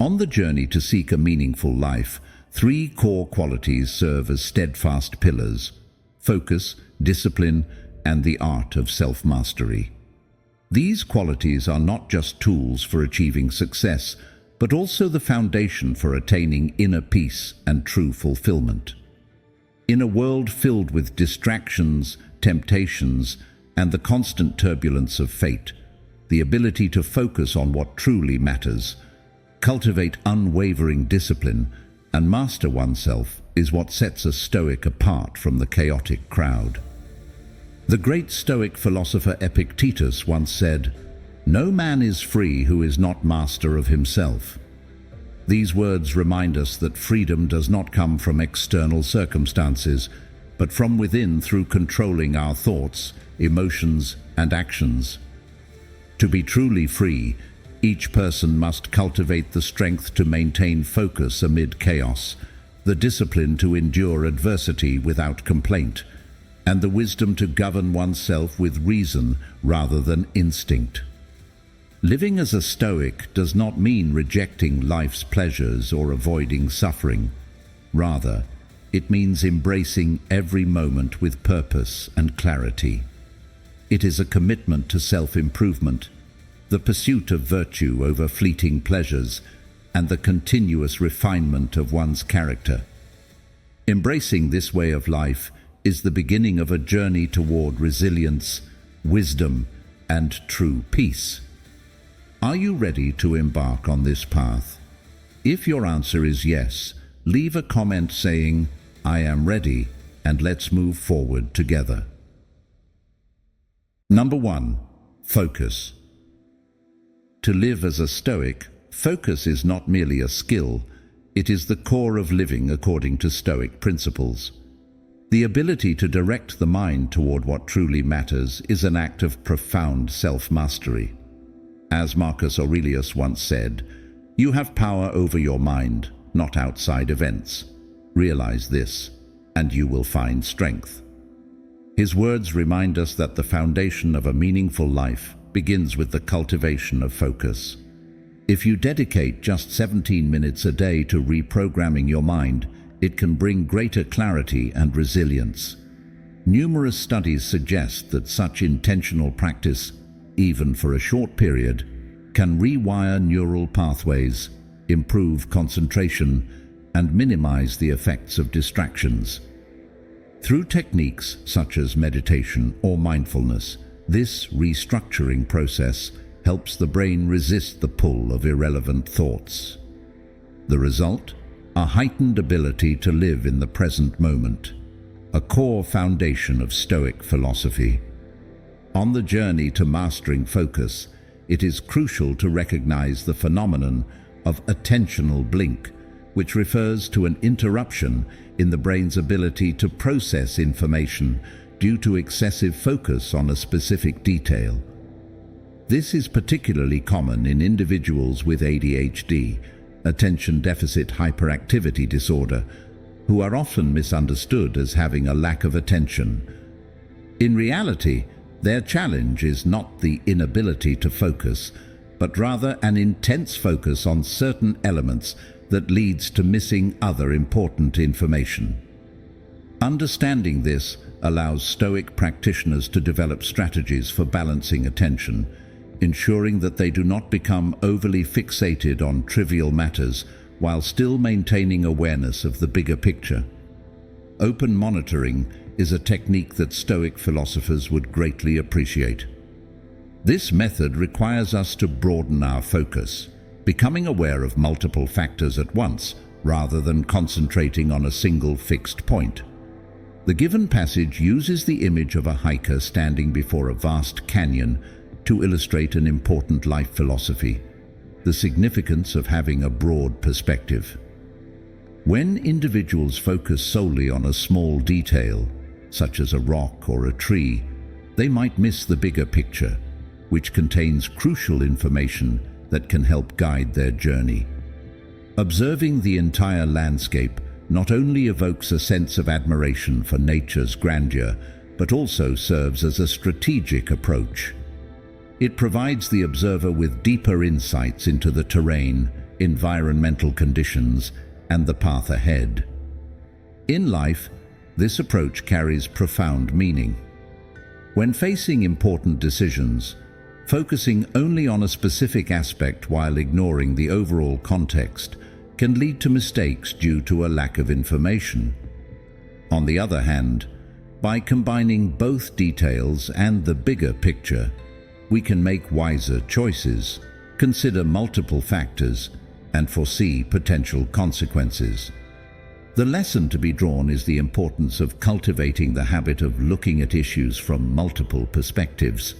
On the journey to seek a meaningful life, three core qualities serve as steadfast pillars: focus, discipline, and the art of self-mastery. These qualities are not just tools for achieving success, but also the foundation for attaining inner peace and true fulfillment. In a world filled with distractions, temptations, and the constant turbulence of fate, the ability to focus on what truly matters, cultivate unwavering discipline, and master oneself is what sets a Stoic apart from the chaotic crowd. The great Stoic philosopher Epictetus once said, "No man is free who is not master of himself." These words remind us that freedom does not come from external circumstances, but from within through controlling our thoughts, emotions, and actions. To be truly free, each person must cultivate the strength to maintain focus amid chaos, the discipline to endure adversity without complaint, and the wisdom to govern oneself with reason rather than instinct. Living as a Stoic does not mean rejecting life's pleasures or avoiding suffering. Rather, it means embracing every moment with purpose and clarity. It is a commitment to self-improvement, the pursuit of virtue over fleeting pleasures, and the continuous refinement of one's character. Embracing this way of life is the beginning of a journey toward resilience, wisdom, and true peace. Are you ready to embark on this path? If your answer is yes, leave a comment saying, "I am ready," and let's move forward together. Number 1. Focus. To live as a Stoic, focus is not merely a skill, it is the core of living according to Stoic principles. The ability to direct the mind toward what truly matters is an act of profound self-mastery. As Marcus Aurelius once said, "You have power over your mind, not outside events. Realize this, and you will find strength." His words remind us that the foundation of a meaningful life begins with the cultivation of focus. If you dedicate just 17 minutes a day to reprogramming your mind, it can bring greater clarity and resilience. Numerous studies suggest that such intentional practice, even for a short period, can rewire neural pathways, improve concentration, and minimize the effects of distractions. Through techniques such as meditation or mindfulness, this restructuring process helps the brain resist the pull of irrelevant thoughts. The result? A heightened ability to live in the present moment, a core foundation of Stoic philosophy. On the journey to mastering focus, it is crucial to recognize the phenomenon of attentional blink, which refers to an interruption in the brain's ability to process information due to excessive focus on a specific detail. This is particularly common in individuals with ADHD, attention deficit hyperactivity disorder, who are often misunderstood as having a lack of attention. In reality, their challenge is not the inability to focus, but rather an intense focus on certain elements that leads to missing other important information. Understanding this allows Stoic practitioners to develop strategies for balancing attention, ensuring that they do not become overly fixated on trivial matters while still maintaining awareness of the bigger picture. Open monitoring is a technique that Stoic philosophers would greatly appreciate. This method requires us to broaden our focus, becoming aware of multiple factors at once rather than concentrating on a single fixed point. The given passage uses the image of a hiker standing before a vast canyon to illustrate an important life philosophy: the significance of having a broad perspective. When individuals focus solely on a small detail, such as a rock or a tree, they might miss the bigger picture, which contains crucial information that can help guide their journey. Observing the entire landscape not only evokes a sense of admiration for nature's grandeur, but also serves as a strategic approach. It provides the observer with deeper insights into the terrain, environmental conditions, and the path ahead. In life, this approach carries profound meaning. When facing important decisions, focusing only on a specific aspect while ignoring the overall context can lead to mistakes due to a lack of information. On the other hand, by combining both details and the bigger picture, we can make wiser choices, consider multiple factors, and foresee potential consequences. The lesson to be drawn is the importance of cultivating the habit of looking at issues from multiple perspectives.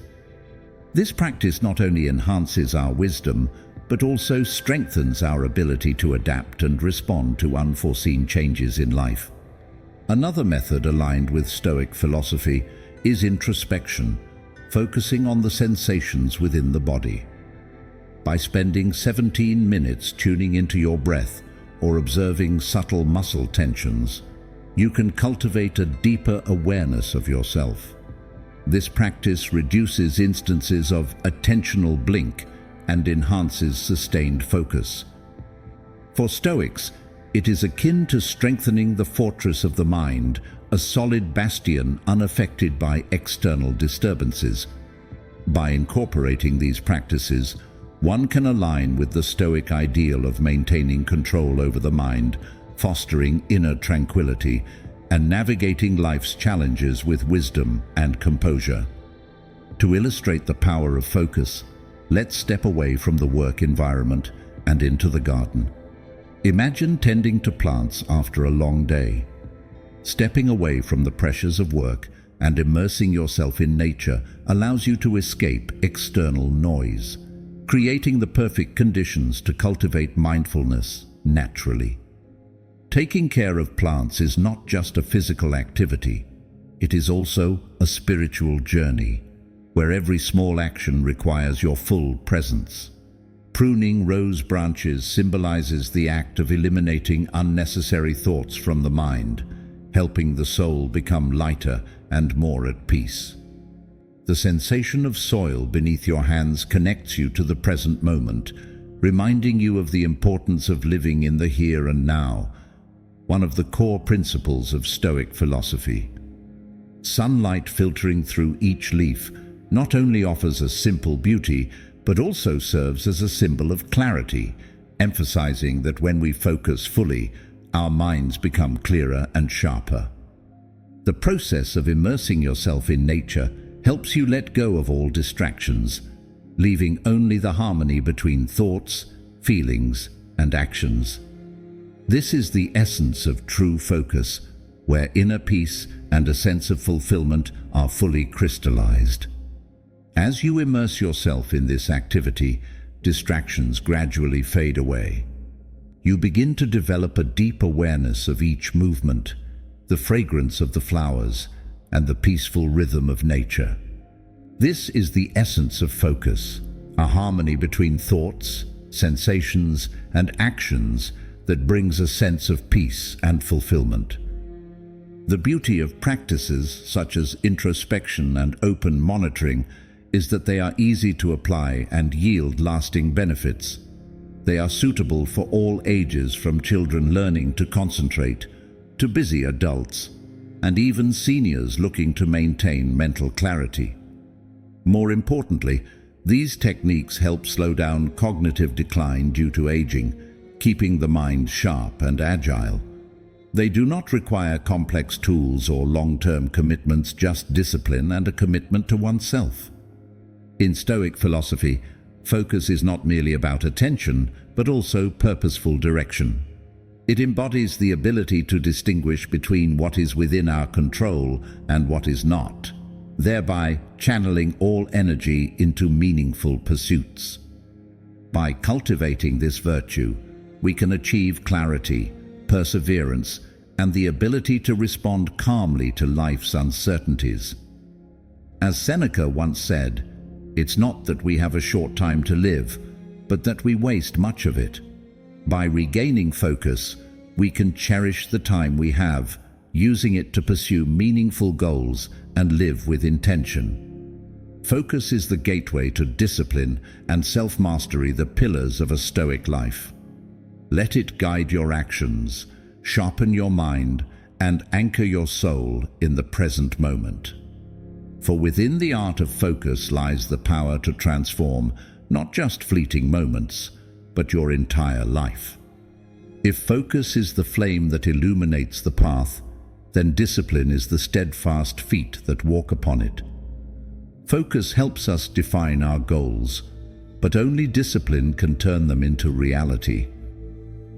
This practice not only enhances our wisdom, but also strengthens our ability to adapt and respond to unforeseen changes in life. Another method aligned with Stoic philosophy is introspection, focusing on the sensations within the body. By spending 17 minutes tuning into your breath or observing subtle muscle tensions, you can cultivate a deeper awareness of yourself. This practice reduces instances of attentional blink and enhances sustained focus. For Stoics, it is akin to strengthening the fortress of the mind, a solid bastion unaffected by external disturbances. By incorporating these practices, one can align with the Stoic ideal of maintaining control over the mind, fostering inner tranquility, and navigating life's challenges with wisdom and composure. To illustrate the power of focus, let's step away from the work environment and into the garden. Imagine tending to plants after a long day. Stepping away from the pressures of work and immersing yourself in nature allows you to escape external noise, creating the perfect conditions to cultivate mindfulness naturally. Taking care of plants is not just a physical activity, it is also a spiritual journey, where every small action requires your full presence. Pruning rose branches symbolizes the act of eliminating unnecessary thoughts from the mind, helping the soul become lighter and more at peace. The sensation of soil beneath your hands connects you to the present moment, reminding you of the importance of living in the here and now, one of the core principles of Stoic philosophy. Sunlight filtering through each leaf not only offers a simple beauty, but also serves as a symbol of clarity, emphasizing that when we focus fully, our minds become clearer and sharper. The process of immersing yourself in nature helps you let go of all distractions, leaving only the harmony between thoughts, feelings, and actions. This is the essence of true focus, where inner peace and a sense of fulfillment are fully crystallized. As you immerse yourself in this activity, distractions gradually fade away. You begin to develop a deep awareness of each movement, the fragrance of the flowers, and the peaceful rhythm of nature. This is the essence of focus, a harmony between thoughts, sensations, and actions that brings a sense of peace and fulfillment. The beauty of practices such as introspection and open monitoring is that they are easy to apply and yield lasting benefits. They are suitable for all ages, from children learning to concentrate, to busy adults, and even seniors looking to maintain mental clarity. More importantly, these techniques help slow down cognitive decline due to aging, keeping the mind sharp and agile. They do not require complex tools or long-term commitments, just discipline and a commitment to oneself. In Stoic philosophy, focus is not merely about attention, but also purposeful direction. It embodies the ability to distinguish between what is within our control and what is not, thereby channeling all energy into meaningful pursuits. By cultivating this virtue, we can achieve clarity, perseverance, and the ability to respond calmly to life's uncertainties. As Seneca once said, "It's not that we have a short time to live, but that we waste much of it." By regaining focus, we can cherish the time we have, using it to pursue meaningful goals and live with intention. Focus is the gateway to discipline and self-mastery, the pillars of a Stoic life. Let it guide your actions, sharpen your mind, and anchor your soul in the present moment. For within the art of focus lies the power to transform not just fleeting moments, but your entire life. If focus is the flame that illuminates the path, then discipline is the steadfast feet that walk upon it. Focus helps us define our goals, but only discipline can turn them into reality.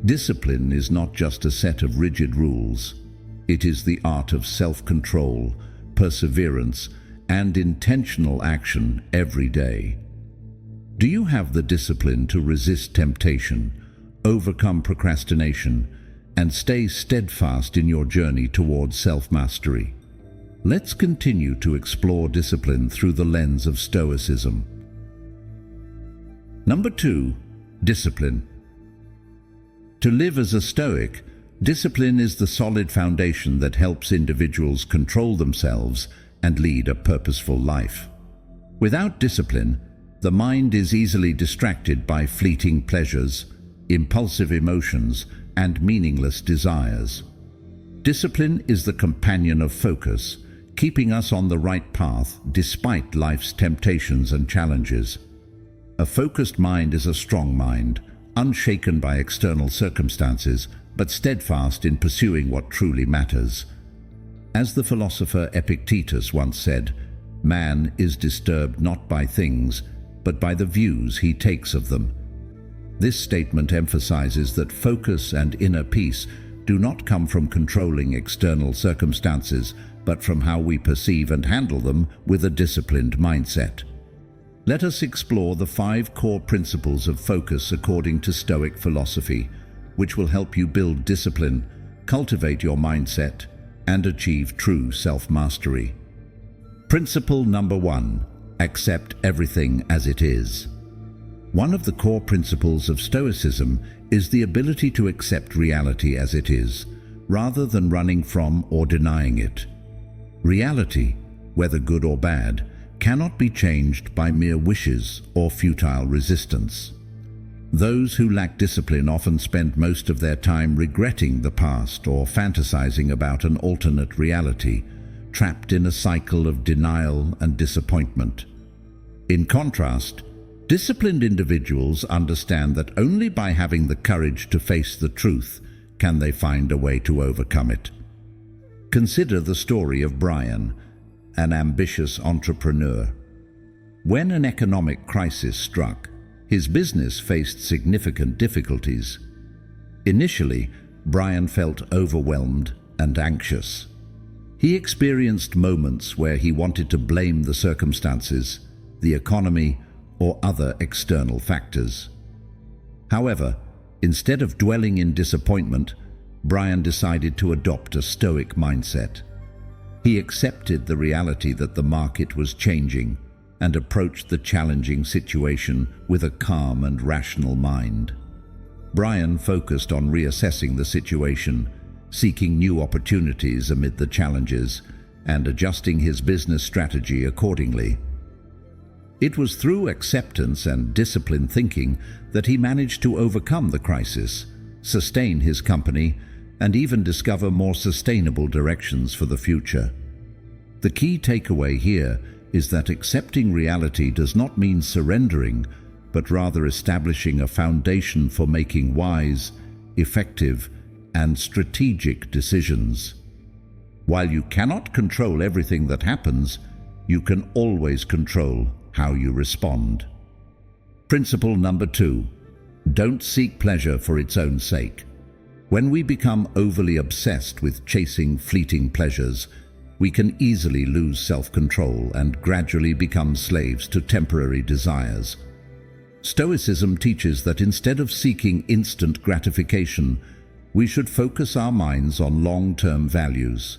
Discipline is not just a set of rigid rules. It is the art of self-control, perseverance, and intentional action every day. Do you have the discipline to resist temptation, overcome procrastination, and stay steadfast in your journey towards self-mastery? Let's continue to explore discipline through the lens of Stoicism. Number 2, discipline. To live as a Stoic, discipline is the solid foundation that helps individuals control themselves and lead a purposeful life. Without discipline, the mind is easily distracted by fleeting pleasures, impulsive emotions, and meaningless desires. Discipline is the companion of focus, keeping us on the right path despite life's temptations and challenges. A focused mind is a strong mind, unshaken by external circumstances, but steadfast in pursuing what truly matters. As the philosopher Epictetus once said, "Man is disturbed not by things, but by the views he takes of them." This statement emphasizes that focus and inner peace do not come from controlling external circumstances, but from how we perceive and handle them with a disciplined mindset. Let us explore the 5 core principles of focus according to Stoic philosophy, which will help you build discipline, cultivate your mindset, and achieve true self-mastery. Principle number 1, accept everything as it is. One of the core principles of Stoicism is the ability to accept reality as it is, rather than running from or denying it. Reality, whether good or bad, cannot be changed by mere wishes or futile resistance. Those who lack discipline often spend most of their time regretting the past or fantasizing about an alternate reality, trapped in a cycle of denial and disappointment. In contrast, disciplined individuals understand that only by having the courage to face the truth can they find a way to overcome it. Consider the story of Brian, an ambitious entrepreneur. When an economic crisis struck, his business faced significant difficulties. Initially, Brian felt overwhelmed and anxious. He experienced moments where he wanted to blame the circumstances, the economy, or other external factors. However, instead of dwelling in disappointment, Brian decided to adopt a Stoic mindset. He accepted the reality that the market was changing and approached the challenging situation with a calm and rational mind. Brian focused on reassessing the situation, seeking new opportunities amid the challenges, and adjusting his business strategy accordingly. It was through acceptance and disciplined thinking that he managed to overcome the crisis, sustain his company, and even discover more sustainable directions for the future. The key takeaway here is that accepting reality does not mean surrendering, but rather establishing a foundation for making wise, effective, and strategic decisions. While you cannot control everything that happens, you can always control how you respond. Principle number 2, don't seek pleasure for its own sake. When we become overly obsessed with chasing fleeting pleasures, we can easily lose self-control and gradually become slaves to temporary desires. Stoicism teaches that instead of seeking instant gratification, we should focus our minds on long-term values,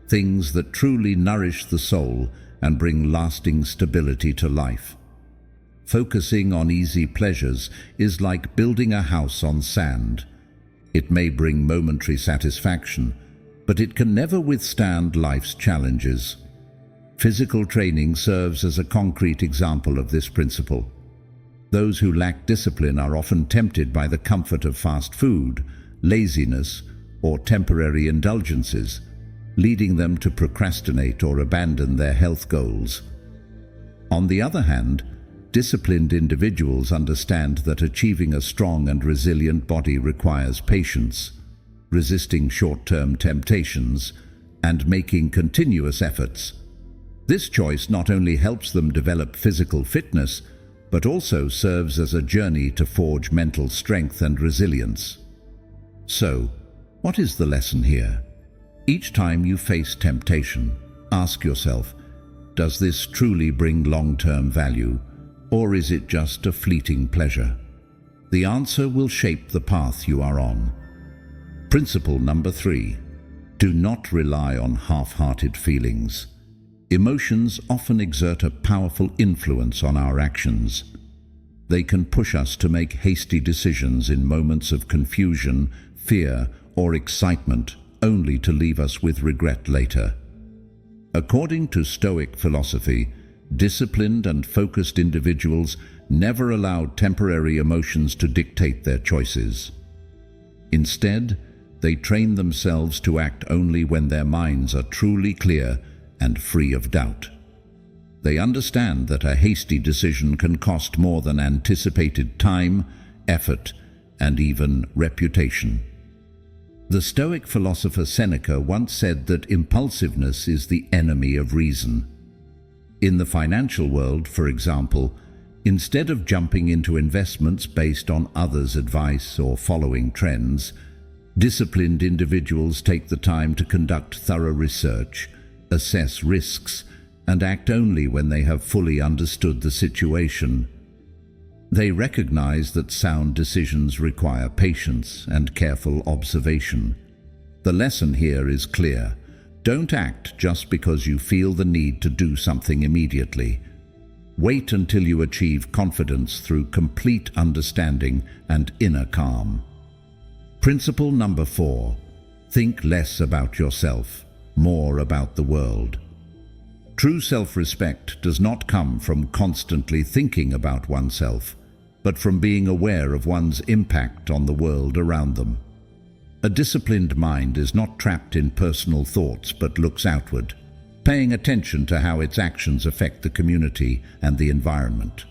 things that truly nourish the soul and bring lasting stability to life. Focusing on easy pleasures is like building a house on sand. It may bring momentary satisfaction, but it can never withstand life's challenges. Physical training serves as a concrete example of this principle. Those who lack discipline are often tempted by the comfort of fast food, laziness, or temporary indulgences, leading them to procrastinate or abandon their health goals. On the other hand, disciplined individuals understand that achieving a strong and resilient body requires patience, resisting short-term temptations, and making continuous efforts. This choice not only helps them develop physical fitness, but also serves as a journey to forge mental strength and resilience. So, what is the lesson here? Each time you face temptation, ask yourself, does this truly bring long-term value, or is it just a fleeting pleasure? The answer will shape the path you are on. Principle number 3. Do not rely on half-hearted feelings. Emotions often exert a powerful influence on our actions. They can push us to make hasty decisions in moments of confusion, fear, or excitement, only to leave us with regret later. According to Stoic philosophy, disciplined and focused individuals never allow temporary emotions to dictate their choices. Instead, they train themselves to act only when their minds are truly clear and free of doubt. They understand that a hasty decision can cost more than anticipated time, effort, and even reputation. The Stoic philosopher Seneca once said that impulsiveness is the enemy of reason. In the financial world, for example, instead of jumping into investments based on others' advice or following trends, disciplined individuals take the time to conduct thorough research, assess risks, and act only when they have fully understood the situation. They recognize that sound decisions require patience and careful observation. The lesson here is clear. Don't act just because you feel the need to do something immediately. Wait until you achieve confidence through complete understanding and inner calm. Principle number 4. Think less about yourself, more about the world. True self-respect does not come from constantly thinking about oneself, but from being aware of one's impact on the world around them. A disciplined mind is not trapped in personal thoughts but looks outward, paying attention to how its actions affect the community and the environment.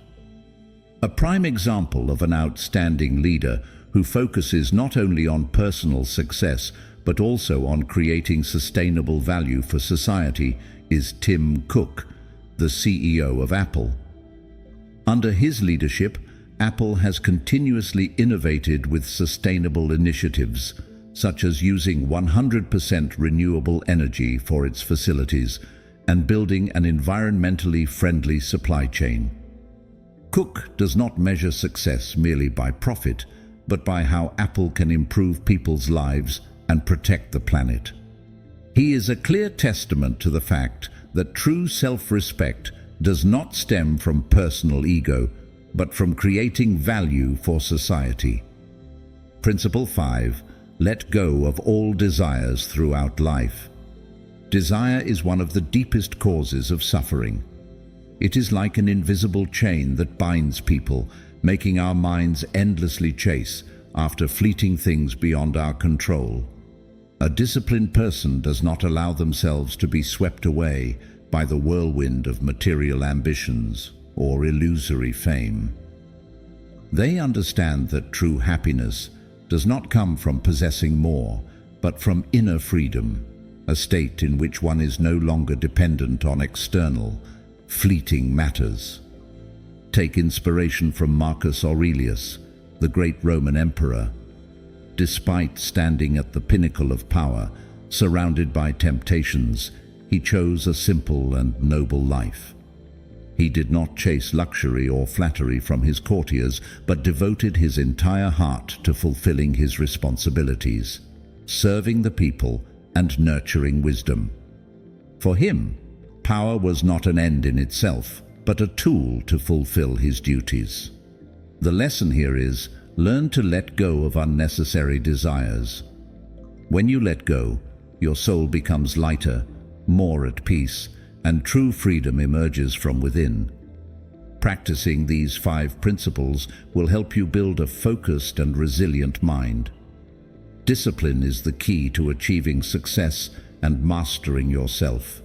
A prime example of an outstanding leader who focuses not only on personal success but also on creating sustainable value for society is Tim Cook, the CEO of Apple. Under his leadership, Apple has continuously innovated with sustainable initiatives, such as using 100% renewable energy for its facilities and building an environmentally friendly supply chain. Cook does not measure success merely by profit, but by how Apple can improve people's lives and protect the planet. He is a clear testament to the fact that true self-respect does not stem from personal ego, but from creating value for society. Principle 5. Let go of all desires throughout life. Desire is one of the deepest causes of suffering. It is like an invisible chain that binds people, making our minds endlessly chase after fleeting things beyond our control. A disciplined person does not allow themselves to be swept away by the whirlwind of material ambitions or illusory fame. They understand that true happiness does not come from possessing more, but from inner freedom, a state in which one is no longer dependent on external, fleeting matters. Take inspiration from Marcus Aurelius, the great Roman emperor. Despite standing at the pinnacle of power, surrounded by temptations, he chose a simple and noble life. He did not chase luxury or flattery from his courtiers, but devoted his entire heart to fulfilling his responsibilities, serving the people and nurturing wisdom. For him, power was not an end in itself, but a tool to fulfill his duties. The lesson here is, learn to let go of unnecessary desires. When you let go, your soul becomes lighter, more at peace, and true freedom emerges from within. Practicing these 5 principles will help you build a focused and resilient mind. Discipline is the key to achieving success and mastering yourself.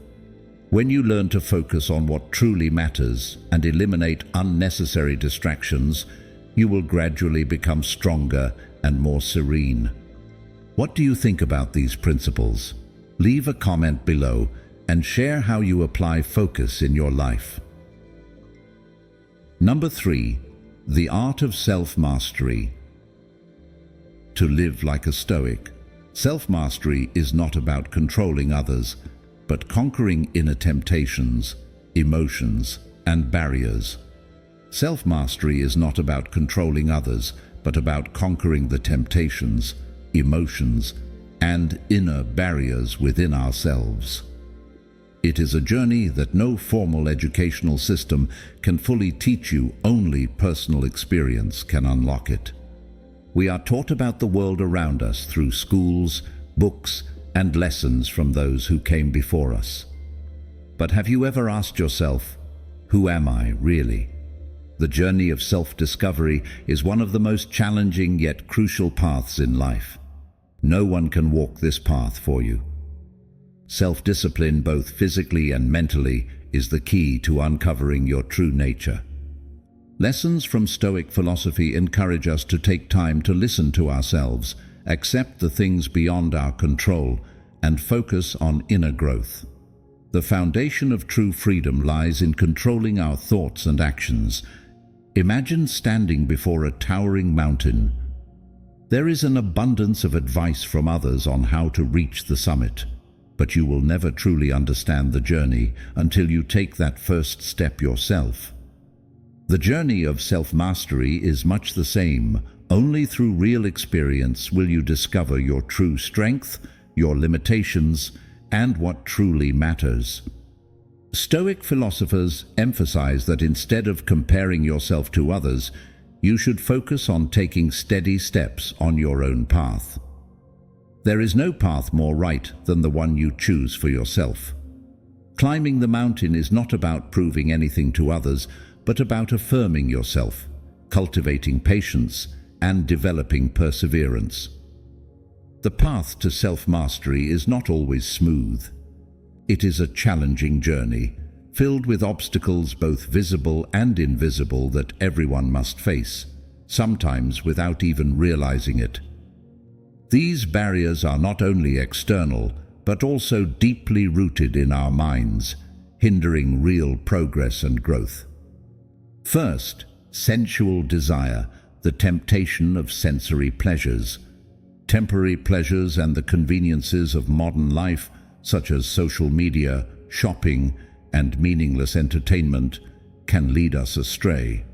When you learn to focus on what truly matters and eliminate unnecessary distractions, you will gradually become stronger and more serene. What do you think about these principles? Leave a comment below and share how you apply focus in your life. Number 3, the art of self-mastery. To live like a Stoic, self-mastery is not about controlling others, but conquering inner temptations, emotions, and barriers. Self-mastery is not about controlling others, but about conquering the temptations, emotions, and inner barriers within ourselves. It is a journey that no formal educational system can fully teach you, only personal experience can unlock it. We are taught about the world around us through schools, books, and lessons from those who came before us. But have you ever asked yourself, who am I really? The journey of self-discovery is one of the most challenging yet crucial paths in life. No one can walk this path for you. Self-discipline, both physically and mentally, is the key to uncovering your true nature. Lessons from Stoic philosophy encourage us to take time to listen to ourselves, accept the things beyond our control, and focus on inner growth. The foundation of true freedom lies in controlling our thoughts and actions. Imagine standing before a towering mountain. There is an abundance of advice from others on how to reach the summit, but you will never truly understand the journey until you take that first step yourself. The journey of self-mastery is much the same. Only through real experience will you discover your true strength, your limitations, and what truly matters. Stoic philosophers emphasize that instead of comparing yourself to others, you should focus on taking steady steps on your own path. There is no path more right than the one you choose for yourself. Climbing the mountain is not about proving anything to others, but about affirming yourself, cultivating patience, and developing perseverance. The path to self-mastery is not always smooth. It is a challenging journey, filled with obstacles both visible and invisible that everyone must face, sometimes without even realizing it. These barriers are not only external, but also deeply rooted in our minds, hindering real progress and growth. First, sensual desire, the temptation of sensory pleasures. Temporary pleasures and the conveniences of modern life, such as social media, shopping, and meaningless entertainment, can lead us astray.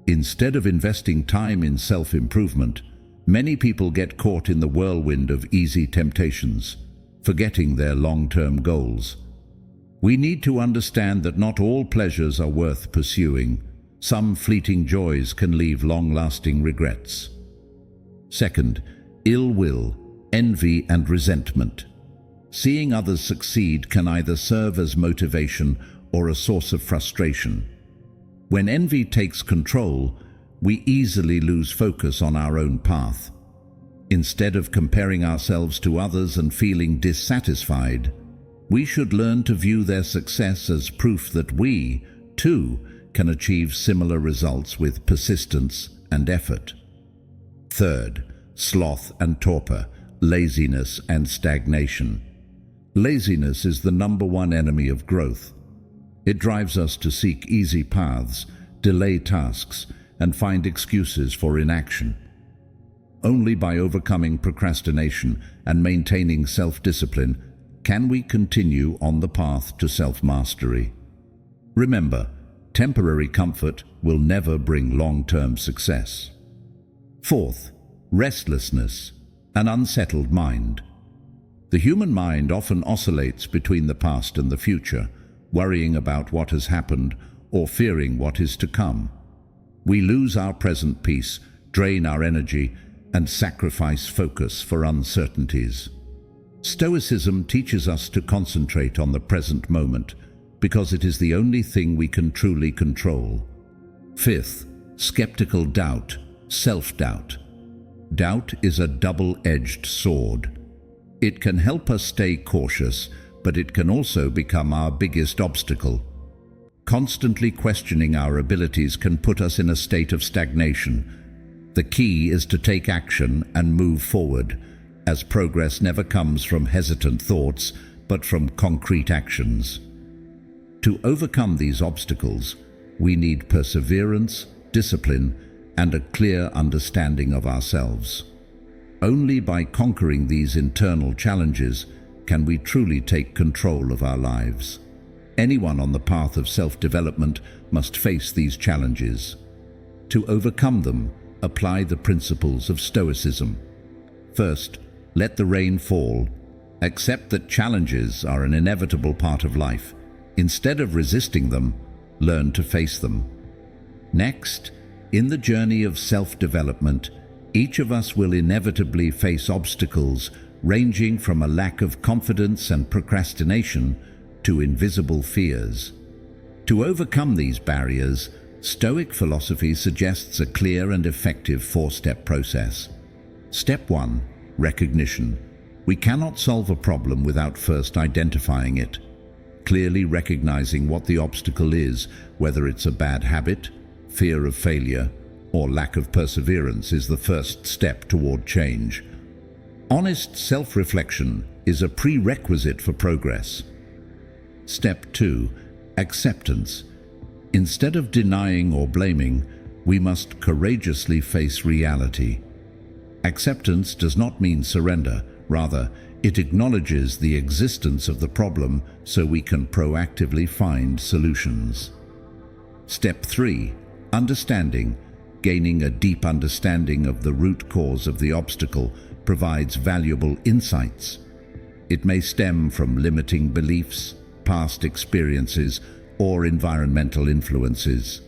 Instead of investing time in self-improvement, many people get caught in the whirlwind of easy temptations, forgetting their long-term goals. We need to understand that not all pleasures are worth pursuing. Some fleeting joys can leave long-lasting regrets. Second, ill will, envy, and resentment. Seeing others succeed can either serve as motivation or a source of frustration. When envy takes control, we easily lose focus on our own path. Instead of comparing ourselves to others and feeling dissatisfied, we should learn to view their success as proof that we, too, can achieve similar results with persistence and effort. Third, sloth and torpor, laziness and stagnation. Laziness is the #1 enemy of growth. It drives us to seek easy paths, delay tasks, and find excuses for inaction. Only by overcoming procrastination and maintaining self-discipline can we continue on the path to self-mastery. Remember, temporary comfort will never bring long-term success. Fourth, restlessness, an unsettled mind. The human mind often oscillates between the past and the future, worrying about what has happened or fearing what is to come. We lose our present peace, drain our energy, and sacrifice focus for uncertainties. Stoicism teaches us to concentrate on the present moment because it is the only thing we can truly control. Fifth, skeptical doubt, self-doubt. Doubt is a double-edged sword. It can help us stay cautious, but it can also become our biggest obstacle. Constantly questioning our abilities can put us in a state of stagnation. The key is to take action and move forward, as progress never comes from hesitant thoughts, but from concrete actions. To overcome these obstacles, we need perseverance, discipline, and a clear understanding of ourselves. Only by conquering these internal challenges can we truly take control of our lives. Anyone on the path of self-development must face these challenges. To overcome them, apply the principles of Stoicism. First, let the rain fall. Accept that challenges are an inevitable part of life. Instead of resisting them, learn to face them. Next, in the journey of self-development, each of us will inevitably face obstacles ranging from a lack of confidence and procrastination to invisible fears. To overcome these barriers, Stoic philosophy suggests a clear and effective four-step process. Step 1. Recognition. We cannot solve a problem without first identifying it. Clearly recognizing what the obstacle is, whether it's a bad habit, fear of failure, or lack of perseverance, is the first step toward change. Honest self-reflection is a prerequisite for progress. Step 2. Acceptance. Instead of denying or blaming, we must courageously face reality. Acceptance does not mean surrender. Rather, it acknowledges the existence of the problem so we can proactively find solutions. Step 3. Understanding. Gaining a deep understanding of the root cause of the obstacle provides valuable insights. It may stem from limiting beliefs, past experiences, or environmental influences.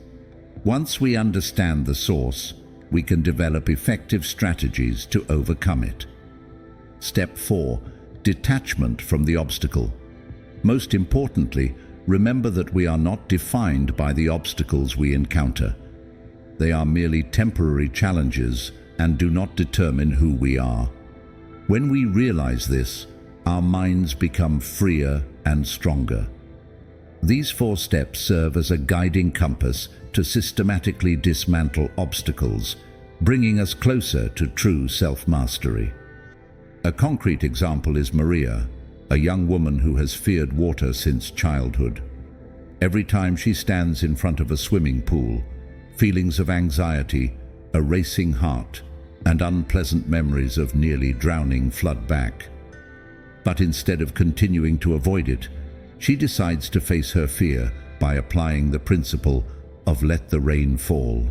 Once we understand the source, we can develop effective strategies to overcome it. Step 4. Detachment from the obstacle. Most importantly, remember that we are not defined by the obstacles we encounter. They are merely temporary challenges and do not determine who we are. When we realize this, our minds become freer and stronger. These 4 steps serve as a guiding compass to systematically dismantle obstacles, bringing us closer to true self-mastery. A concrete example is Maria, a young woman who has feared water since childhood. Every time she stands in front of a swimming pool, feelings of anxiety, a racing heart, and unpleasant memories of nearly drowning flood back. But instead of continuing to avoid it, she decides to face her fear by applying the principle of let the rain fall.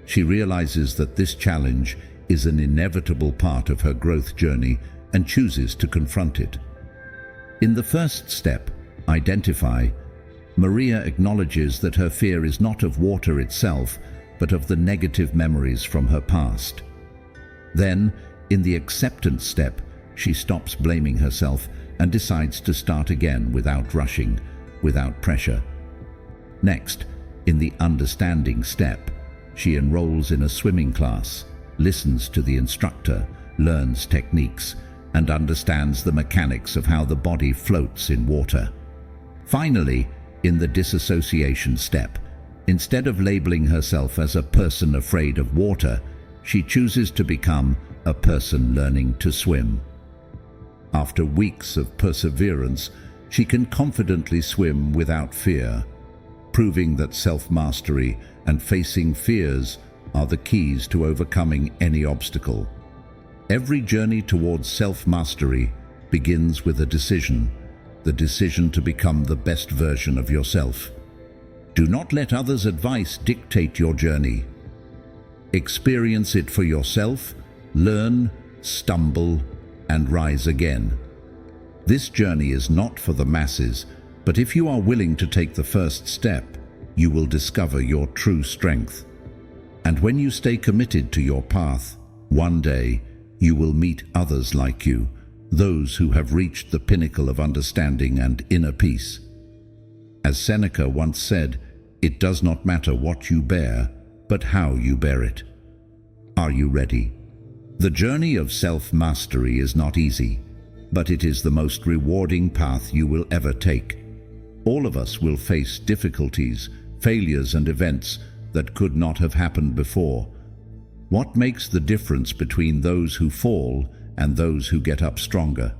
She realizes that this challenge is an inevitable part of her growth journey and chooses to confront it. In the first step, identify, Maria acknowledges that her fear is not of water itself, but of the negative memories from her past. Then, in the acceptance step, she stops blaming herself and decides to start again without rushing, without pressure. Next, in the understanding step, she enrolls in a swimming class, listens to the instructor, learns techniques, and understands the mechanics of how the body floats in water. Finally, in the disassociation step, instead of labeling herself as a person afraid of water, she chooses to become a person learning to swim. After weeks of perseverance, she can confidently swim without fear, proving that self-mastery and facing fears are the keys to overcoming any obstacle. Every journey towards self-mastery begins with a decision, the decision to become the best version of yourself. Do not let others' advice dictate your journey. Experience it for yourself, learn, stumble, and rise again. This journey is not for the masses, but if you are willing to take the first step, you will discover your true strength. And when you stay committed to your path, one day you will meet others like you, those who have reached the pinnacle of understanding and inner peace. As Seneca once said, It does not matter what you bear, but how you bear it. Are you ready? The journey of self-mastery is not easy, but it is the most rewarding path you will ever take. All of us will face difficulties, failures, and events that could not have happened before. What makes the difference between those who fall and those who get up stronger?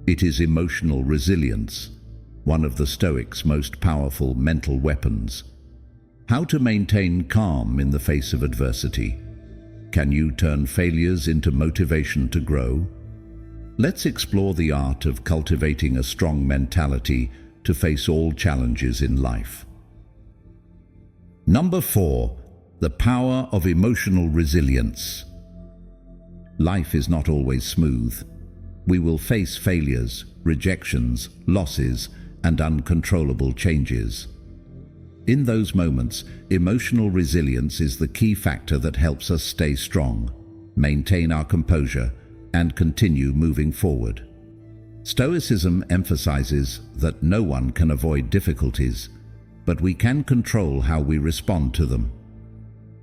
It is emotional resilience, one of the Stoics' most powerful mental weapons. How to maintain calm in the face of adversity. Can you turn failures into motivation to grow? Let's explore the art of cultivating a strong mentality to face all challenges in life. Number 4. The power of emotional resilience. Life is not always smooth. We will face failures, rejections, losses, and uncontrollable changes. In those moments, emotional resilience is the key factor that helps us stay strong, maintain our composure, and continue moving forward. Stoicism emphasizes that no one can avoid difficulties, but we can control how we respond to them.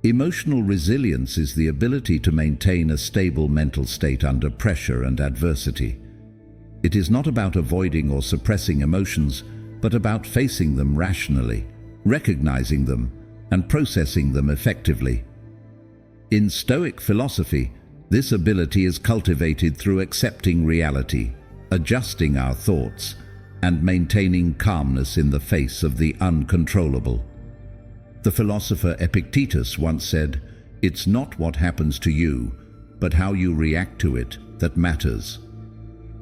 Emotional resilience is the ability to maintain a stable mental state under pressure and adversity. It is not about avoiding or suppressing emotions, but about facing them rationally, recognizing them, and processing them effectively. In Stoic philosophy, this ability is cultivated through accepting reality, adjusting our thoughts, and maintaining calmness in the face of the uncontrollable. The philosopher Epictetus once said, "It's not what happens to you, but how you react to it that matters."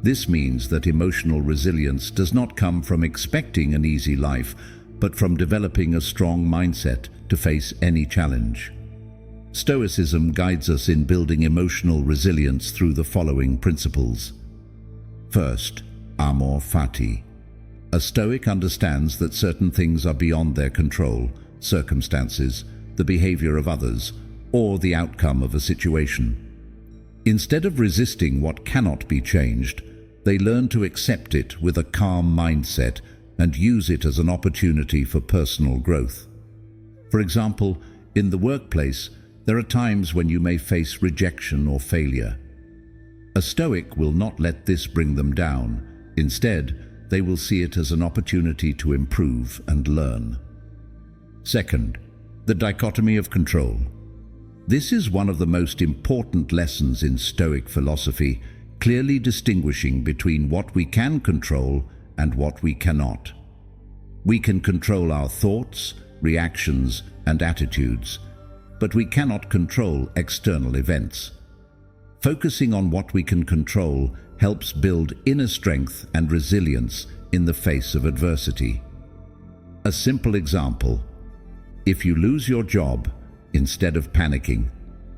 This means that emotional resilience does not come from expecting an easy life, but from developing a strong mindset to face any challenge. Stoicism guides us in building emotional resilience through the following principles. First, amor fati. A Stoic understands that certain things are beyond their control, circumstances, the behavior of others, or the outcome of a situation. Instead of resisting what cannot be changed, they learn to accept it with a calm mindset and use it as an opportunity for personal growth. For example, in the workplace, there are times when you may face rejection or failure. A Stoic will not let this bring them down. Instead, they will see it as an opportunity to improve and learn. Second, the dichotomy of control. This is one of the most important lessons in Stoic philosophy, clearly distinguishing between what we can control and what we cannot. We can control our thoughts, reactions, and attitudes, but we cannot control external events. Focusing on what we can control helps build inner strength and resilience in the face of adversity. A simple example: if you lose your job, instead of panicking,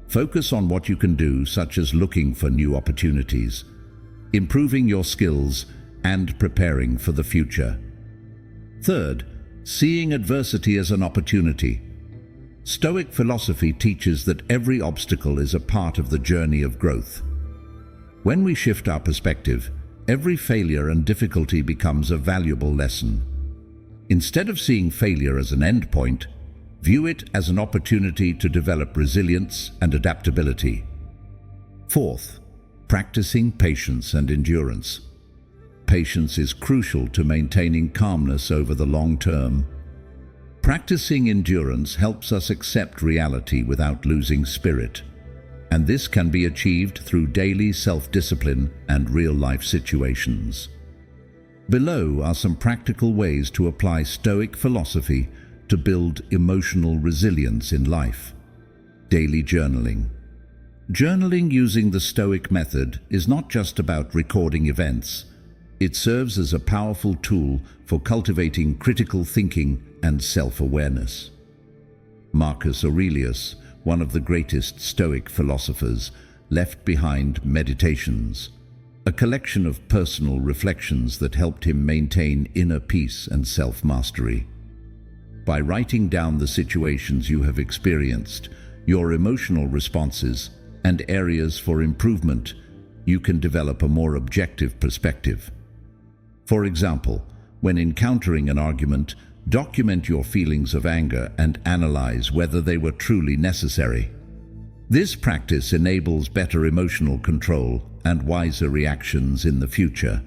focus on what you can do, such as looking for new opportunities, improving your skills, and preparing for the future. Third, seeing adversity as an opportunity. Stoic philosophy teaches that every obstacle is a part of the journey of growth. When we shift our perspective, every failure and difficulty becomes a valuable lesson. Instead of seeing failure as an end point, view it as an opportunity to develop resilience and adaptability. Fourth, practicing patience and endurance. Patience is crucial to maintaining calmness over the long term. Practicing endurance helps us accept reality without losing spirit, and this can be achieved through daily self-discipline and real-life situations. Below are some practical ways to apply Stoic philosophy to build emotional resilience in life. Daily journaling. Journaling using the Stoic method is not just about recording events. It serves as a powerful tool for cultivating critical thinking and self-awareness. Marcus Aurelius, one of the greatest Stoic philosophers, left behind Meditations, a collection of personal reflections that helped him maintain inner peace and self-mastery. By writing down the situations you have experienced, your emotional responses, and areas for improvement, you can develop a more objective perspective. For example, when encountering an argument, Document your feelings of anger and analyze whether they were truly necessary. This practice enables better emotional control and wiser reactions in the future.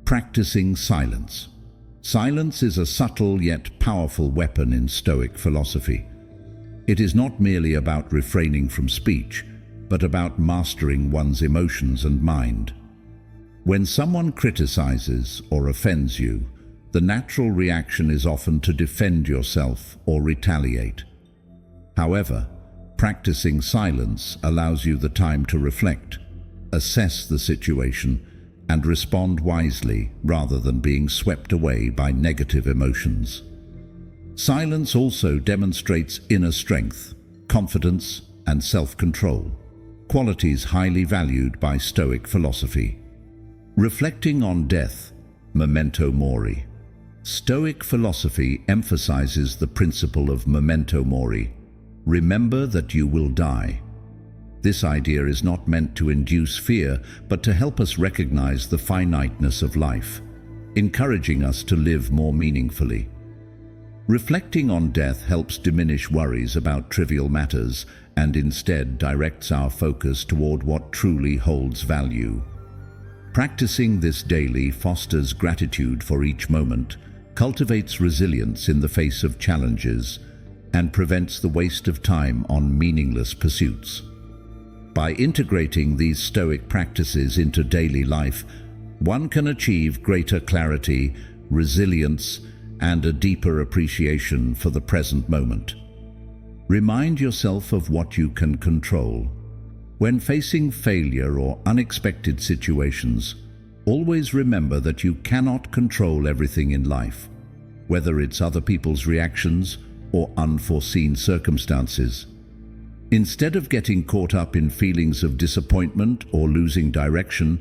Practicing silence. Silence is a subtle yet powerful weapon in Stoic philosophy. It is not merely about refraining from speech, but about mastering one's emotions and mind. When someone criticizes or offends you, the natural reaction is often to defend yourself or retaliate. However, practicing silence allows you the time to reflect, assess the situation, and respond wisely rather than being swept away by negative emotions. Silence also demonstrates inner strength, confidence, and self-control, qualities highly valued by Stoic philosophy. Reflecting on death, memento mori. Stoic philosophy emphasizes the principle of memento mori. Remember that you will die. This idea is not meant to induce fear, but to help us recognize the finiteness of life, encouraging us to live more meaningfully. Reflecting on death helps diminish worries about trivial matters and instead directs our focus toward what truly holds value. Practicing this daily fosters gratitude for each moment, cultivates resilience in the face of challenges, and prevents the waste of time on meaningless pursuits. By integrating these Stoic practices into daily life, one can achieve greater clarity, resilience, and a deeper appreciation for the present moment. Remind yourself of what you can control. When facing failure or unexpected situations, always remember that you cannot control everything in life, whether it's other people's reactions or unforeseen circumstances. Instead of getting caught up in feelings of disappointment or losing direction,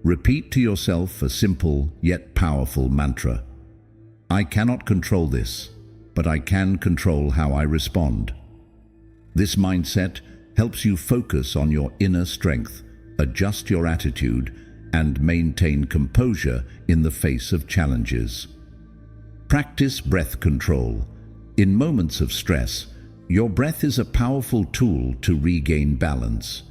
repeat to yourself a simple yet powerful mantra. I cannot control this, but I can control how I respond. This mindset helps you focus on your inner strength, adjust your attitude, and maintain composure in the face of challenges. Practice breath control. In moments of stress, your breath is a powerful tool to regain balance.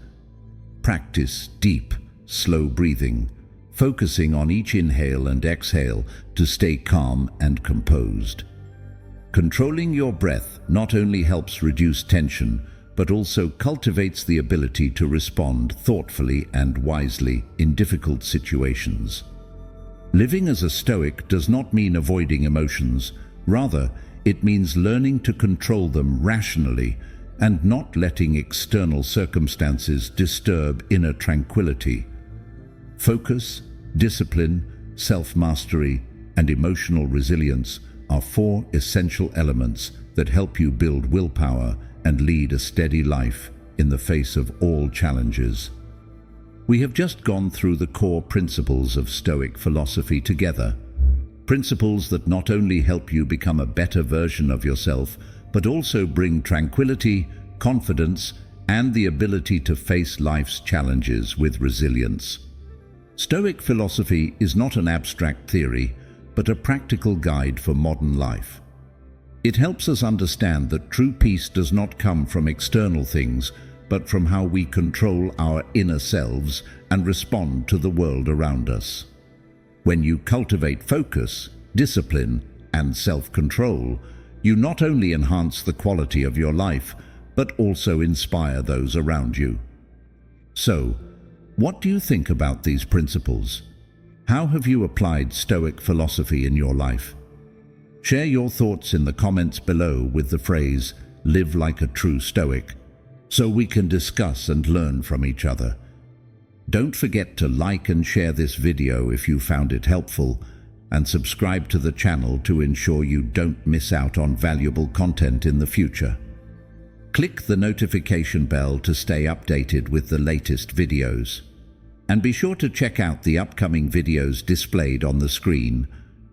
Practice deep, slow breathing, focusing on each inhale and exhale to stay calm and composed. Controlling your breath not only helps reduce tension, but also cultivates the ability to respond thoughtfully and wisely in difficult situations. Living as a Stoic does not mean avoiding emotions. Rather, it means learning to control them rationally and not letting external circumstances disturb inner tranquility. Focus, discipline, self-mastery, and emotional resilience are 4 essential elements that help you build willpower and lead a steady life in the face of all challenges. We have just gone through the core principles of Stoic philosophy together. Principles that not only help you become a better version of yourself, but also bring tranquility, confidence, and the ability to face life's challenges with resilience. Stoic philosophy is not an abstract theory, but a practical guide for modern life. It helps us understand that true peace does not come from external things, but from how we control our inner selves and respond to the world around us. When you cultivate focus, discipline, and self-control, you not only enhance the quality of your life, but also inspire those around you. So, what do you think about these principles? How have you applied Stoic philosophy in your life? Share your thoughts in the comments below with the phrase, "Live like a true Stoic," so we can discuss and learn from each other. Don't forget to like and share this video if you found it helpful, and subscribe to the channel to ensure you don't miss out on valuable content in the future. Click the notification bell to stay updated with the latest videos. And be sure to check out the upcoming videos displayed on the screen,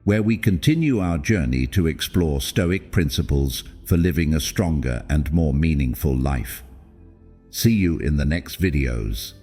where we continue our journey to explore Stoic principles for living a stronger and more meaningful life. See you in the next videos.